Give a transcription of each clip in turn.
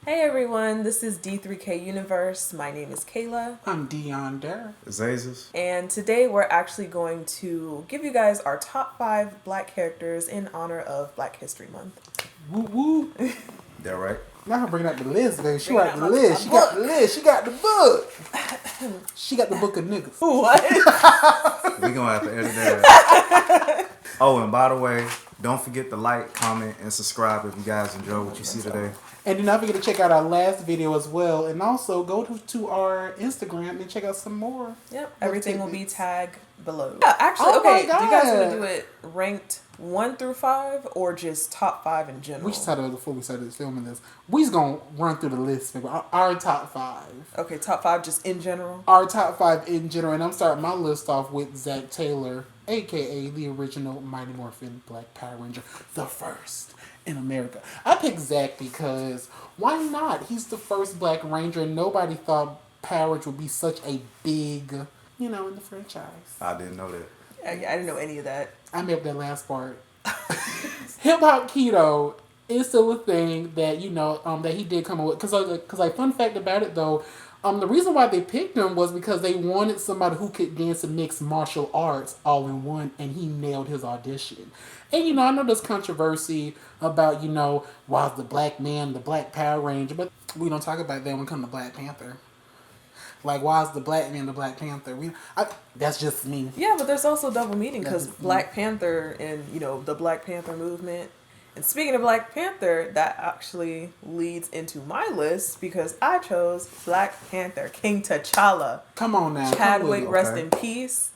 Hey everyone, this is D3KUNIVERSE. My name is Kayla. I'm Dion Dare. Azazus. And today we're actually going to give you guys our top 5 black characters in honor of Black History Month. Woo woo. That right? Now bring out the list, baby. She Bring got out the my list. She book. got the list. She got the book. She got the book of niggas. What? We gonna have to edit that. Oh, and by the way, don't forget to like, comment, and subscribe if you guys enjoy what you see today. And do not forget to check out our last video as well. And also go to our Instagram and check out some more. Yep, everything will be tagged below. Yeah, actually, okay, do you guys want to do it ranked 1 through 5 or just top 5 in general? We just started before we started filming this. We just gonna run through the list, baby. Our top 5. Okay, top 5 just in general? Our top 5 in general. And I'm starting my list off with Zach Taylor, a.k.a. the original Mighty Morphin Black Power Ranger, the first in America. I picked Zach because why not? He's the first Black Ranger, and nobody thought Power Rangers would be such a big, in the franchise. I didn't know that. I didn't know any of that. I made up that last part. Hip hop keto is still a thing that that he did come up with. Because fun fact about it though, the reason why they picked him was because they wanted somebody who could dance and mix martial arts all in one, and he nailed his audition. And I know there's controversy about why is the black man the Black Power Ranger, but we don't talk about that when it comes to Black Panther. Like, why is the black man the Black Panther? That's just me. Yeah, but there's also double meaning because Black Panther and, the Black Panther movement. And speaking of Black Panther, that actually leads into my list because I chose Black Panther, King T'Challa. Come on now. Chadwick, rest in peace.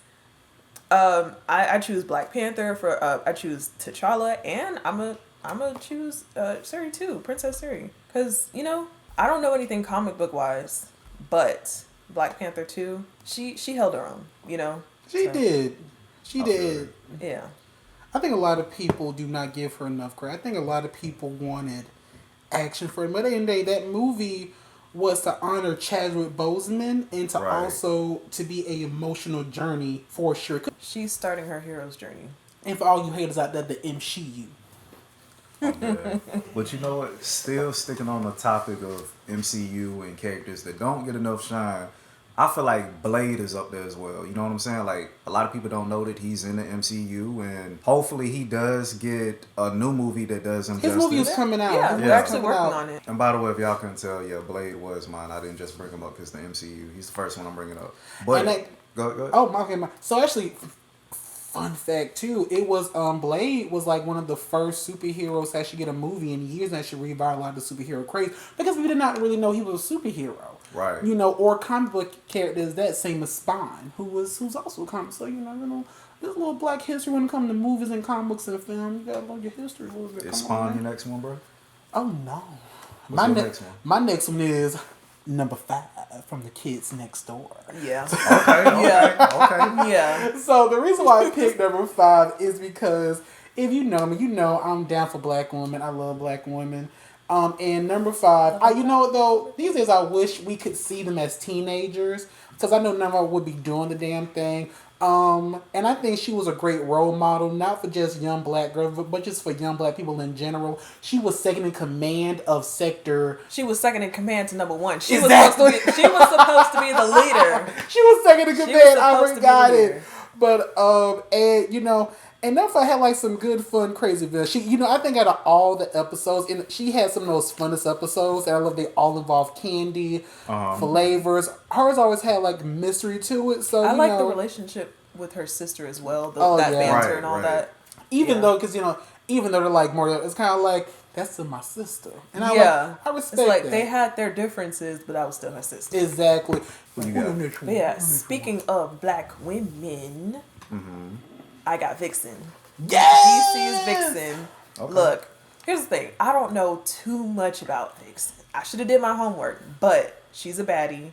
I choose Black Panther for, I choose T'Challa, and I'm gonna choose Suri too, Princess Suri. Because, I don't know anything comic book wise, but Black Panther 2, she held her own, She did. She did. Yeah. I think a lot of people do not give her enough credit. I think a lot of people wanted action for it. But at the end of the day, that movie was to honor Chadwick Boseman and to also to be an emotional journey for sure. She's starting her hero's journey. And for all you haters out there, the MCU. Yeah. But you know what? Still sticking on the topic of MCU and characters that don't get enough shine, I feel like Blade is up there as well. You know what I'm saying? Like, a lot of people don't know that he's in the MCU, and hopefully he does get a new movie that does him justice. His movie is coming out. Yeah, we're actually working on it. And by the way, if y'all couldn't tell, yeah, Blade was mine. I didn't just bring him up because the MCU. He's the first one I'm bringing up. But go ahead. Oh, my. So actually, fun fact too, it was Blade was like one of the first superheroes to actually get a movie in years and actually revitalized the superhero craze because we did not really know he was a superhero. Right. Or comic book characters that same as Spawn, who's also a comic. So there's a little Black history when it comes to movies and comic books and film. You gotta learn your history. Is Spawn your next one, bro? Oh no. What's your next one? My next one is number 5 from the Kids Next Door. Yeah. Okay. Yeah. So the reason why I picked number 5 is because if you know me, I'm down for Black women. I love Black women. And number 5, these days I wish we could see them as teenagers because I know none of them would be doing the damn thing. And I think she was a great role model, not for just young Black girls, but just for young Black people in general. She was second in command of Sector. She was second in command to number 1. She was supposed to be the leader. She was second in command. I forgot it. But and Netflix had like some good, fun, crazy villains. She, I think out of all the episodes, and she had some of those funnest episodes. And I love they all involve candy, flavors. Hers always had like mystery to it. So I like the relationship with her sister as well. Banter and all that. Even though they're like more, it's kind of like that's still my sister. And I respect it's like that. they had their differences, but that was still her sister. Exactly. Yeah. Speaking of Black women. I got Vixen. Yes! DC's Vixen. Okay. Look, here's the thing. I don't know too much about Vixen. I should have did my homework, but she's a baddie,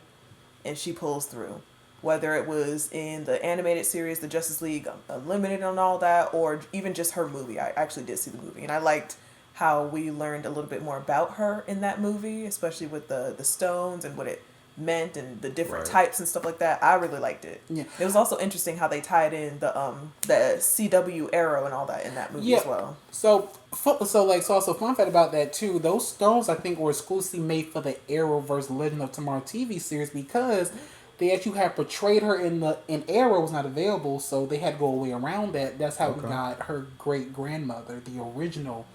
and she pulls through. Whether it was in the animated series, the Justice League Unlimited and all that, or even just her movie. I actually did see the movie, and I liked how we learned a little bit more about her in that movie, especially with the stones and what it meant and the different Right. types and stuff like that. I really liked it. Yeah. It was also interesting how they tied in the CW Arrow and all that in that movie as well. So also fun fact about that too. Those stones I think were exclusively made for the Arrowverse Legend of Tomorrow TV series because they actually had portrayed her in Arrow was not available, so they had to go a way around that. That's how we got her great grandmother, the original,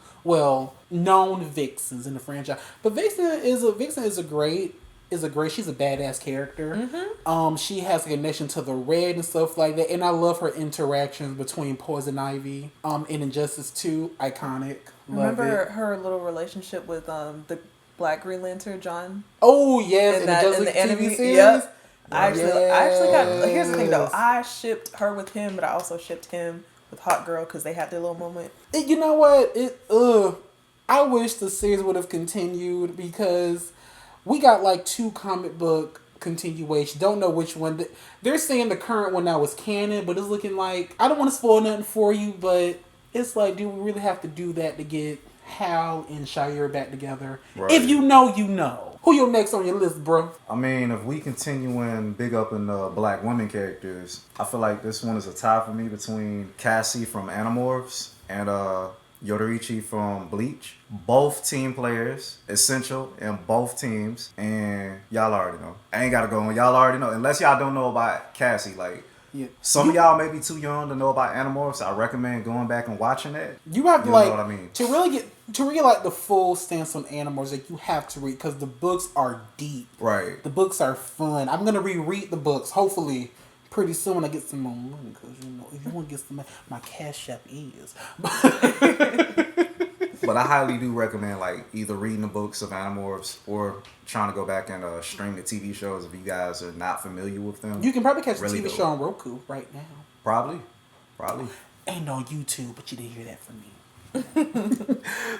known Vixens in the franchise. But Vixen is a great. She's a badass character. Mm-hmm. She has a connection to the Red and stuff like that, and I love her interactions between Poison Ivy, in Injustice 2, iconic. Remember her little relationship with the Black Green Lantern, John? Oh yes, in the TV anime series. Yep. I actually got. Here's the thing though. Yes. I shipped her with him, but I also shipped him with Hot Girl because they had their little moment. You know what? I wish the series would have continued because we got like 2 comic book continuation. Don't know which one. They're saying the current one now is canon, but it's looking like, I don't want to spoil nothing for you, but it's like, do we really have to do that to get Hal and Shire back together? Right. If you know, you know. Who you next on your list, bro? I mean, if we continuing big up in the black women characters, I feel like this one is a tie for me between Cassie from Animorphs and Yodorichi from Bleach. Both team players, essential in both teams, and y'all already know. I ain't gotta go on. Y'all already know. Unless y'all don't know about Cassie, like some of y'all may be too young to know about Animorphs. I recommend going back and watching that. You have to know like what I mean? to really like the full stance on Animorphs. Like, you have to read because the books are deep. Right. The books are fun. I'm gonna reread the books. Hopefully, pretty soon when I get some more money. Because if you want to get some money, my Cash App is. But I highly do recommend like either reading the books of Animorphs or trying to go back and stream the TV shows if you guys are not familiar with them. You can probably catch Really the TV dope. show on Roku right now. Probably. Ain't on YouTube, but you didn't hear that from me.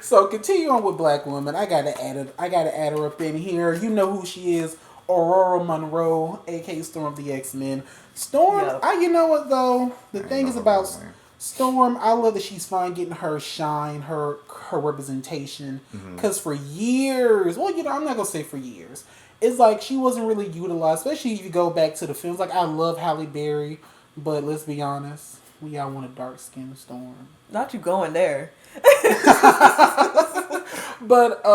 So continue on with Black Woman. I gotta add her up in here. You know who she is. Aurora Monroe, aka Storm of the X-Men. Storm, Yep. you know what though? The thing know is her about name. Storm, I love that she's fine getting her shine, her representation. Because for years, I'm not going to say for years, it's like she wasn't really utilized, especially if you go back to the films. Like, I love Halle Berry, but let's be honest, we all want a dark-skinned Storm. Not you going there. But,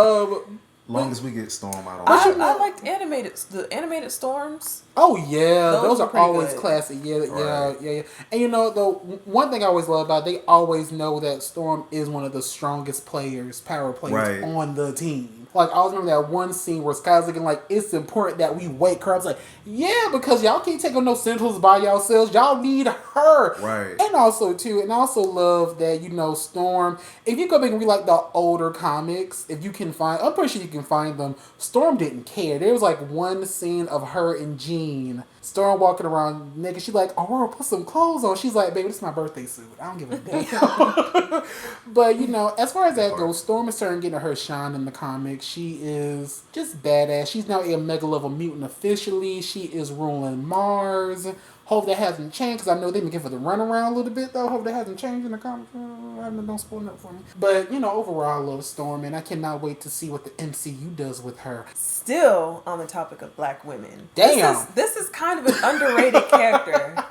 Long as we get Storm out on I liked the animated storms. oh yeah, those were are pretty always good. classic. Right. Yeah. And you know, though, one thing I always love about it, they always know that Storm is one of the strongest power players Right. on the team. Like, I always remember that one scene where Sky's looking like, it's important that we wake her up. I was like, yeah, because y'all can't take on no Sentinels by yourselves. Y'all need her. Right. And also, too, and I also love that, Storm, if you go back and read, like, the older comics, if you can find, I'm pretty sure you can find them, Storm didn't care. There was, like, one scene of her and Jean, Storm walking around naked. She's like, Aurora, put some clothes on. She's like, baby, this is my birthday suit. I don't give a damn. But, as far as that goes, Storm is starting getting her shine in the comics. She is just badass. She's now a mega level mutant officially. She is ruling Mars. Hope that hasn't changed, because I know they've been giving her the runaround a little bit, though. Hope that hasn't changed in the comics. Don't spoil that for me. But, overall, I love Storm, and I cannot wait to see what the MCU does with her. Still on the topic of black women. Damn. This is kind of an underrated character.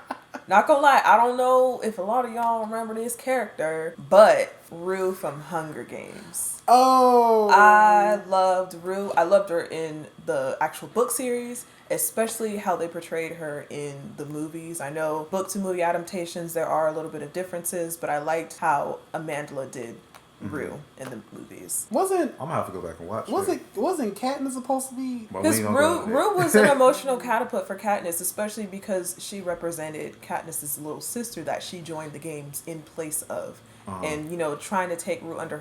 Not gonna lie, I don't know if a lot of y'all remember this character, but Rue from Hunger Games. Oh. I loved Rue. I loved her in the actual book series, especially how they portrayed her in the movies. I know book to movie adaptations, there are a little bit of differences, but I liked how Amandla did Rue in the movies. I'm gonna have to go back and watch Wasn't Katniss supposed to be? But we Because ain't gonna go there. Rue was an emotional catapult for Katniss, especially because she represented Katniss's little sister that she joined the games in place of. And, trying to take Rue under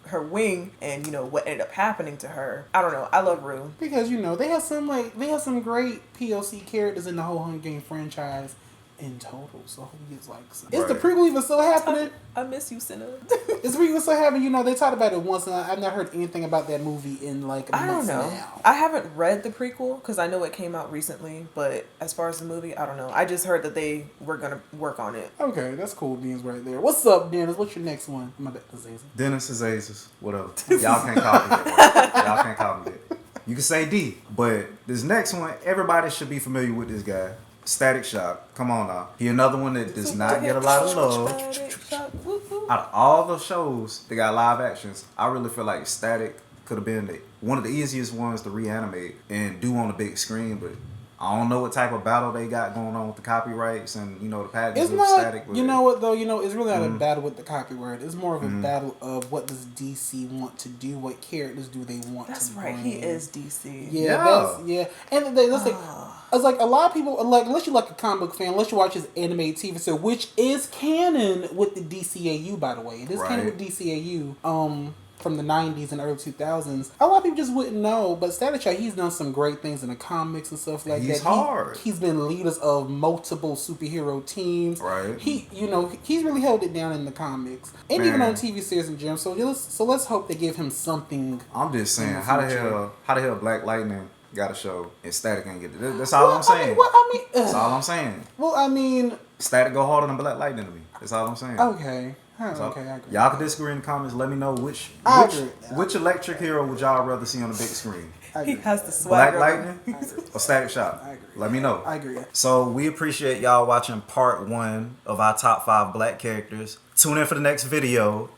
her wing and, what ended up happening to her. I don't know. I love Rue. Because, they have some great POC characters in the whole Hunger Games franchise in total. So who gets like some. Is the Right. prequel even still happening? I miss you, Senna. Is the prequel still happening? They talked about it once, and I've not heard anything about that movie in like I don't months know. now. I haven't read the prequel because I know it came out recently. But as far as the movie, I don't know. I just heard that they were going to work on it. Okay, that's cool beans right there. What's up, Dennis? What's your next one? My bad, Azazel. Dennis is Aces. Whatever. Y'all can't copy it. Y'all can't copy it. You can say D, but this next one, everybody should be familiar with this guy. Static Shock. Come on now. He another one that does not get a lot of love. Out of all the shows that got live actions, I really feel like Static could have been one of the easiest ones to reanimate and do on a big screen, but I don't know what type of battle they got going on with the copyrights and the patents It's of not, Static. you know what though? It's really not a battle with the copyright. It's more of a battle of what does DC want to do? What characters do they want That's to right. bring? He is DC. Yeah. And that's like, it's like a lot of people like, unless you're like a comic book fan, unless you watch his animated TV show, which is canon with the DCAU, by the way. It is canon with DCAU. From the 90s and early 2000s. A lot of people just wouldn't know, but Static Shock, he's done some great things in the comics and stuff like that. He's hard. He's been leaders of multiple superhero teams. Right. He's really held it down in the comics. And even on TV series in general. So let's hope they give him something. I'm just saying, how the hell Black Lightning got a show and Static ain't get it? That's all I'm saying. That's all I'm saying. Well, I mean, Static go harder than Black Lightning to me. That's all I'm saying. Okay. Okay, I agree. Y'all can disagree in the comments. Let me know which electric hero would y'all rather see on the big screen. He has the swagger. Black Lightning or Static Shock? I agree. Let me know. I agree. So we appreciate y'all watching part 1 of our top 5 black characters. Tune in for the next video.